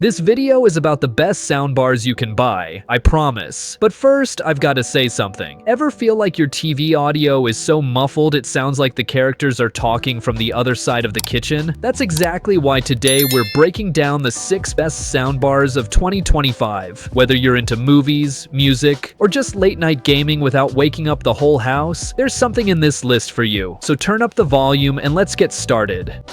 This video is about the best soundbars you can buy, I promise. But first, I've got to say something. Ever feel like your TV audio is so muffled it sounds like the characters are talking from the other side of the kitchen? That's exactly why today we're breaking down the 6 best soundbars of 2025. Whether you're into movies, music, or just late-night gaming without waking up the whole house, there's something in this list for you. So turn up the volume and let's get started.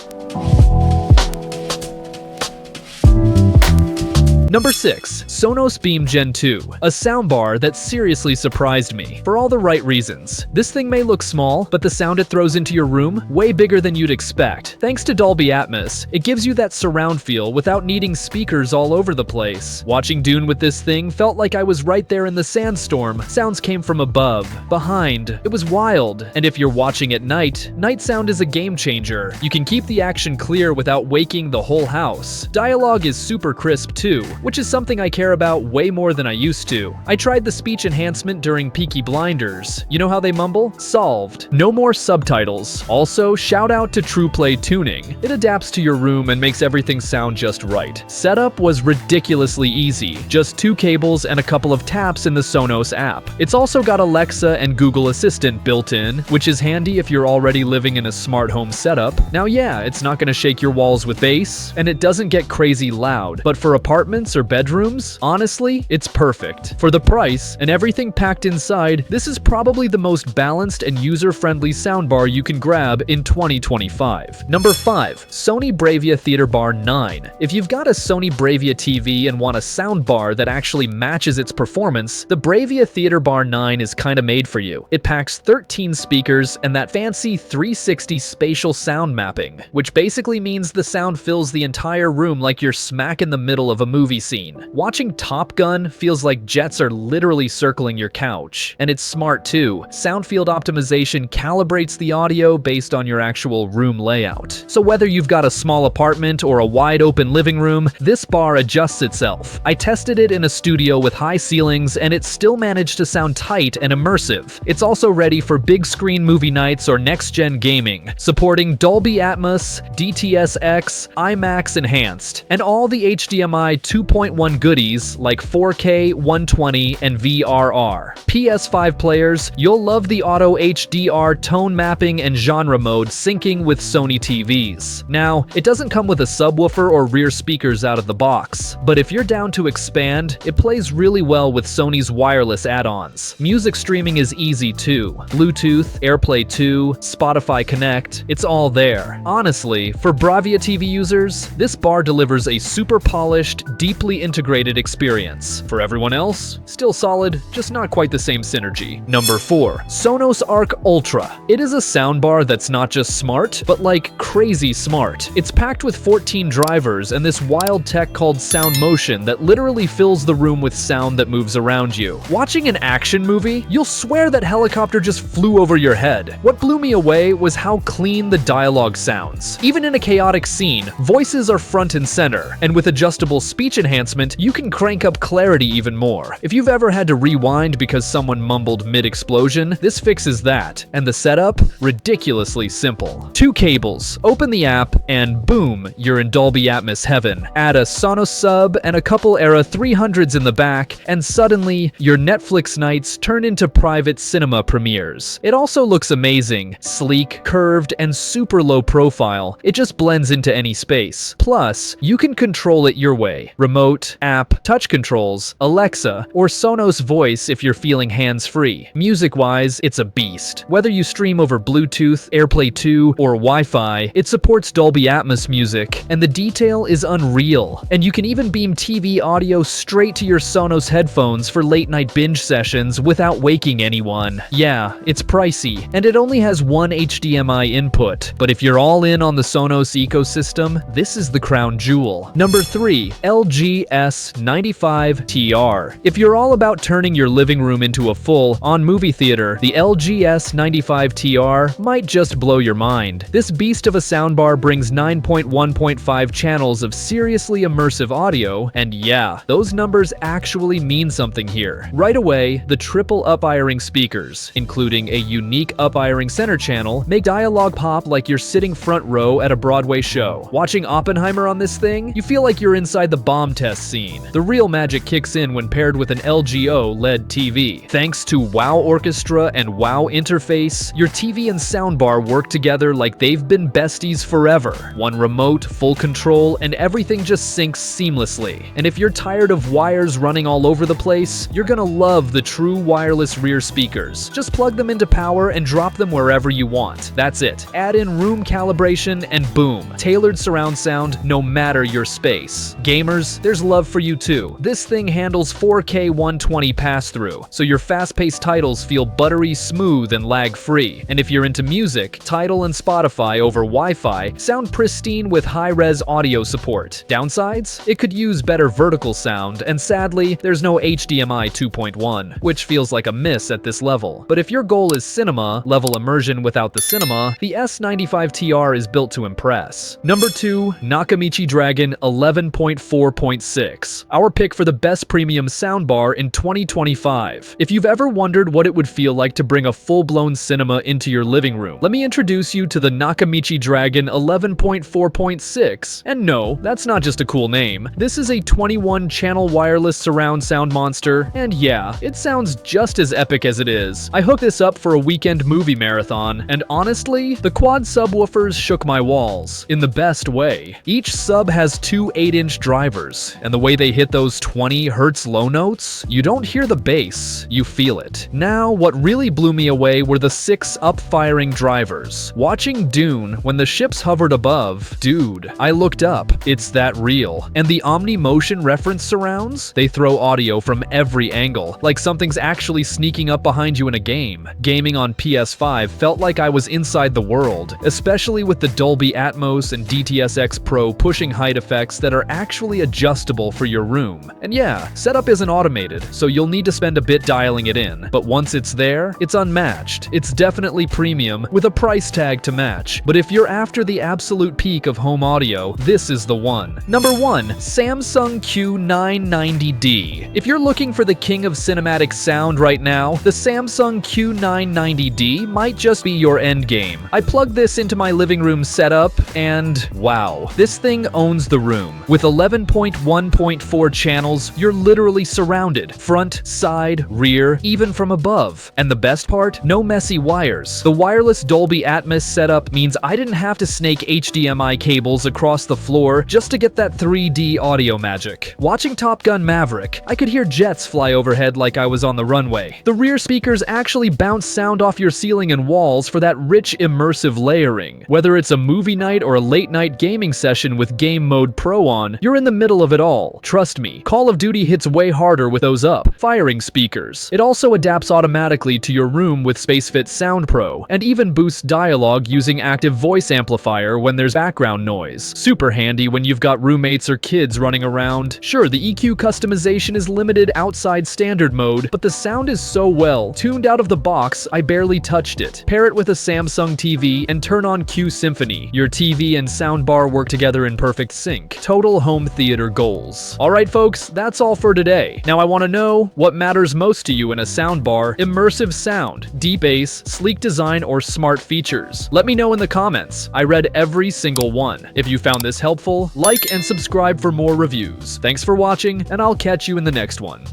Number 6. Sonos Beam Gen 2, a soundbar that seriously surprised me, for all the right reasons. This thing may look small, but the sound it throws into your room, way bigger than you'd expect. Thanks to Dolby Atmos, it gives you that surround feel without needing speakers all over the place. Watching Dune with this thing felt like I was right there in the sandstorm. Sounds came from above, behind. It was wild. And if you're watching at night, night sound is a game changer. You can keep the action clear without waking the whole house. Dialogue is super crisp too, which is something I care about way more than I used to. I tried the speech enhancement during Peaky Blinders. You know how they mumble? Solved. No more subtitles. Also, shout out to TruePlay tuning. It adapts to your room and makes everything sound just right. Setup was ridiculously easy. Just 2 cables and a couple of taps in the Sonos app. It's also got Alexa and Google Assistant built in, which is handy if you're already living in a smart home setup. Now yeah, it's not gonna shake your walls with bass, and it doesn't get crazy loud, but for apartments or bedrooms, honestly, it's perfect. For the price and everything packed inside, this is probably the most balanced and user-friendly soundbar you can grab in 2025. Number 5. Sony Bravia Theater Bar 9. If you've got a Sony Bravia TV and want a soundbar that actually matches its performance, the Bravia Theater Bar 9 is kinda made for you. It packs 13 speakers and that fancy 360 spatial sound mapping, which basically means the sound fills the entire room like you're smack in the middle of a movie scene. Watching Top Gun feels like jets are literally circling your couch. And it's smart too. Sound field optimization calibrates the audio based on your actual room layout. So whether you've got a small apartment or a wide open living room, this bar adjusts itself. I tested it in a studio with high ceilings and it still managed to sound tight and immersive. It's also ready for big screen movie nights or next-gen gaming, supporting Dolby Atmos, DTS:X, IMAX Enhanced, and all the HDMI 2.1 goodies like 4K, 120, and VRR. PS5 players, you'll love the Auto HDR tone mapping and genre mode syncing with Sony TVs. Now, it doesn't come with a subwoofer or rear speakers out of the box, but if you're down to expand, it plays really well with Sony's wireless add-ons. Music streaming is easy too. Bluetooth, AirPlay 2, Spotify Connect, it's all there. Honestly, for Bravia TV users, this bar delivers a super polished, deeply integrated experience. For everyone else, still solid, just not quite the same synergy. Number 4. Sonos Arc Ultra. It is a soundbar that's not just smart, but like crazy smart. It's packed with 14 drivers and this wild tech called Sound Motion that literally fills the room with sound that moves around you. Watching an action movie, you'll swear that helicopter just flew over your head. What blew me away was how clean the dialogue sounds. Even in a chaotic scene, voices are front and center, and with adjustable speech enhancement, you can crank up clarity even more. If you've ever had to rewind because someone mumbled mid-explosion, this fixes that. And the setup? Ridiculously simple. 2 cables, open the app, and boom, you're in Dolby Atmos heaven. Add a Sonos sub and a couple Era 300s in the back, and suddenly, your Netflix nights turn into private cinema premieres. It also looks amazing, sleek, curved, and super low profile. It just blends into any space. Plus, you can control it your way. Remote, app, touch controls, Alexa, or Sonos voice if you're feeling hands-free. Music-wise, it's a beast. Whether you stream over Bluetooth, AirPlay 2, or Wi-Fi, it supports Dolby Atmos music, and the detail is unreal. And you can even beam TV audio straight to your Sonos headphones for late-night binge sessions without waking anyone. Yeah, it's pricey, and it only has 1 HDMI input, but if you're all in on the Sonos ecosystem, this is the crown jewel. Number 3. LG S95TR. If you're all about turning your living room into a full-on movie theater, the LG S95TR might just blow your mind. This beast of a soundbar brings 9.1.5 channels of seriously immersive audio, and yeah, those numbers actually mean something here. Right away, the triple up-earing speakers, including a unique up-earing center channel, make dialogue pop like you're sitting front row at a Broadway show. Watching Oppenheimer on this thing, you feel like you're inside the bomb test scene. The real magic kicks in when paired with an LGO LED TV. Thanks to Wow Orchestra and Wow Interface, your TV and soundbar work together like they've been besties forever. One remote, full control, and everything just syncs seamlessly. And if you're tired of wires running all over the place, you're gonna love the true wireless rear speakers. Just plug them into power and drop them wherever you want. That's it. Add in room calibration and boom, tailored surround sound no matter your space. Gamers, there's love for you too. This thing handles 4K 120 pass-through, so your fast-paced titles feel buttery smooth and lag-free. And if you're into music, Tidal and Spotify over Wi-Fi sound pristine with high-res audio support. Downsides? It could use better vertical sound, and sadly, there's no HDMI 2.1, which feels like a miss at this level. But if your goal is cinema-level immersion without the cinema, the S95TR is built to impress. Number 2, Nakamichi Dragon 11.4.6. Our pick for the best premium soundbar in 2025. If you've ever wondered what it would feel like to bring a full-blown cinema into your living room, let me introduce you to the Nakamichi Dragon 11.4.6. And no, that's not just a cool name. This is a 21-channel wireless surround sound monster, and yeah, it sounds just as epic as it is. I hooked this up for a weekend movie marathon, and honestly, the quad subwoofers shook my walls, in the best way. Each sub has two 8-inch drivers, and the way they hit those 20 Hz low notes, you don't hear the bass, you feel it. Now, what really blew me away were the 6 up-firing drivers. Watching Dune, when the ships hovered above, dude, I looked up. It's that real. And the Omni-Motion reference surrounds? They throw audio from every angle, like something's actually sneaking up behind you in a game. Gaming on PS5 felt like I was inside the world, especially with the Dolby Atmos and DTS:X Pro pushing height effects that are actually adjustable for your room. And yeah, setup isn't automated, so you'll need to spend a bit dialing it in. But once it's there, it's unmatched. It's definitely premium, with a price tag to match. But if you're after the absolute peak of home audio, this is the one. Number 1, Samsung Q990D. If you're looking for the king of cinematic sound right now, the Samsung Q990D might just be your endgame. I plugged this into my living room setup, and wow, this thing owns the room. With 11.1.4 channels, you're literally surrounded. Front, side, rear, even from above. And the best part? No messy wires. The wireless Dolby Atmos setup means I didn't have to snake HDMI cables across the floor just to get that 3D audio magic. Watching Top Gun Maverick, I could hear jets fly overhead like I was on the runway. The rear speakers actually bounce sound off your ceiling and walls for that rich immersive layering. Whether it's a movie night or a late night gaming session with Game Mode Pro on, you're in the middle of it all. Trust me, Call of Duty hits way harder with those up-firing speakers. It also adapts automatically to your room with SpaceFit Sound Pro, and even boosts dialogue using active voice amplifier when there's background noise. Super handy when you've got roommates or kids running around. Sure, the EQ customization is limited outside standard mode, but the sound is so well tuned out of the box, I barely touched it. Pair it with a Samsung TV and turn on Q Symphony. Your TV and soundbar work together in perfect sync. Total home theater goals. Alright folks, that's all for today. Now I want to know, what matters most to you in a soundbar? Immersive sound, deep bass, sleek design, or smart features? Let me know in the comments. I read every single one. If you found this helpful, like and subscribe for more reviews. Thanks for watching, and I'll catch you in the next one.